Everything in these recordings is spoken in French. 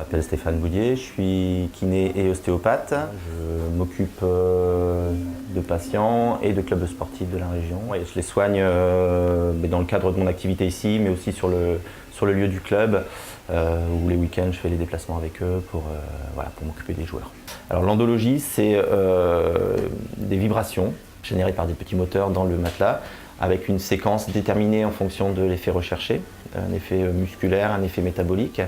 Je m'appelle Stéphane Boudier, je suis kiné et ostéopathe. Je m'occupe de patients et de clubs sportifs de la région. Et je les soigne dans le cadre de mon activité ici, mais aussi sur le lieu du club, où les week-ends je fais les déplacements avec eux pour m'occuper des joueurs. Alors l'endologie, c'est des vibrations générées par des petits moteurs dans le matelas, avec une séquence déterminée en fonction de l'effet recherché, un effet musculaire, un effet métabolique.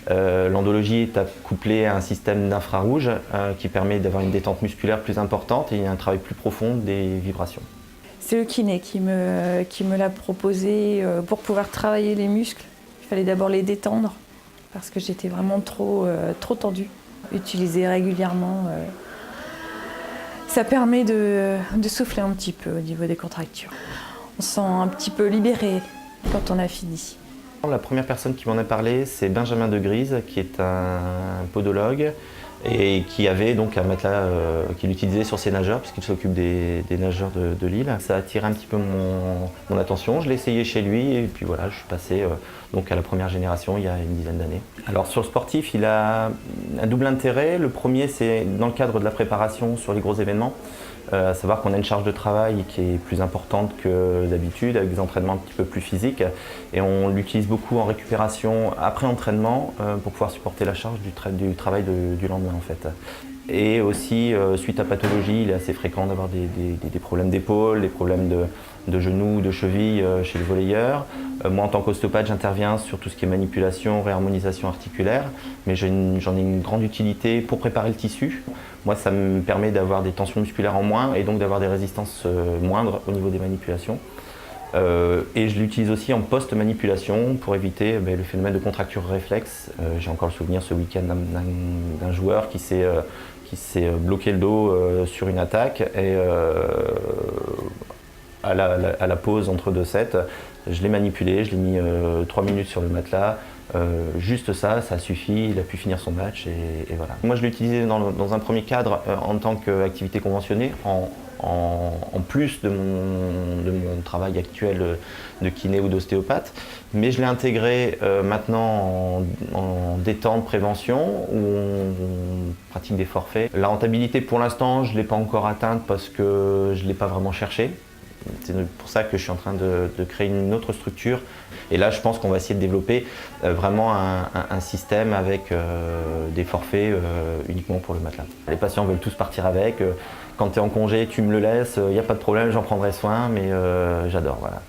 L'endologie est couplée à un système d'infrarouge qui permet d'avoir une détente musculaire plus importante et un travail plus profond des vibrations. C'est le kiné qui me l'a proposé pour pouvoir travailler les muscles. Il fallait d'abord les détendre parce que j'étais vraiment trop tendue. Utiliser régulièrement, ça permet de souffler un petit peu au niveau des contractures. On se sent un petit peu libéré quand on a fini. La première personne qui m'en a parlé, c'est Benjamin de Grise, qui est un podologue et qui avait donc un matelas qu'il utilisait sur ses nageurs, puisqu'il s'occupe des nageurs de Lille. Ça a attiré un petit peu mon attention, je l'ai essayé chez lui et puis voilà, je suis passé donc à la première génération il y a une dizaine d'années. Alors sur le sportif, il a un double intérêt. Le premier, c'est dans le cadre de la préparation sur les gros événements. À savoir qu'on a une charge de travail qui est plus importante que d'habitude, avec des entraînements un petit peu plus physiques. Et on l'utilise beaucoup en récupération après entraînement pour pouvoir supporter la charge du travail du lendemain en fait. Et aussi, suite à pathologie, il est assez fréquent d'avoir des problèmes d'épaule, des problèmes de genoux, de cheville chez les volleyeurs. Moi, en tant qu'ostéopathe, j'interviens sur tout ce qui est manipulation, réharmonisation articulaire, mais j'en ai une grande utilité pour préparer le tissu. Moi, ça me permet d'avoir des tensions musculaires en moins et donc d'avoir des résistances moindres au niveau des manipulations. Et je l'utilise aussi en post-manipulation pour éviter le phénomène de contracture réflexe. J'ai encore le souvenir ce week-end d'un joueur qui s'est bloqué le dos sur une attaque et à la pause entre deux sets, je l'ai manipulé, je l'ai mis 3 minutes sur le matelas. Juste ça suffit, il a pu finir son match et voilà. Moi je l'ai utilisé dans un premier cadre en tant qu'activité conventionnée, en plus de mon travail actuel de kiné ou d'ostéopathe, mais je l'ai intégré maintenant en détente prévention où on pratique des forfaits. La rentabilité pour l'instant je ne l'ai pas encore atteinte parce que je ne l'ai pas vraiment cherché. C'est pour ça que je suis en train de créer une autre structure. Et là, je pense qu'on va essayer de développer vraiment un système avec des forfaits uniquement pour le matelas. Les patients veulent tous partir avec. Quand tu es en congé, tu me le laisses, il n'y a pas de problème, j'en prendrai soin, mais j'adore. Voilà.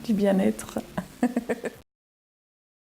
Du bien-être.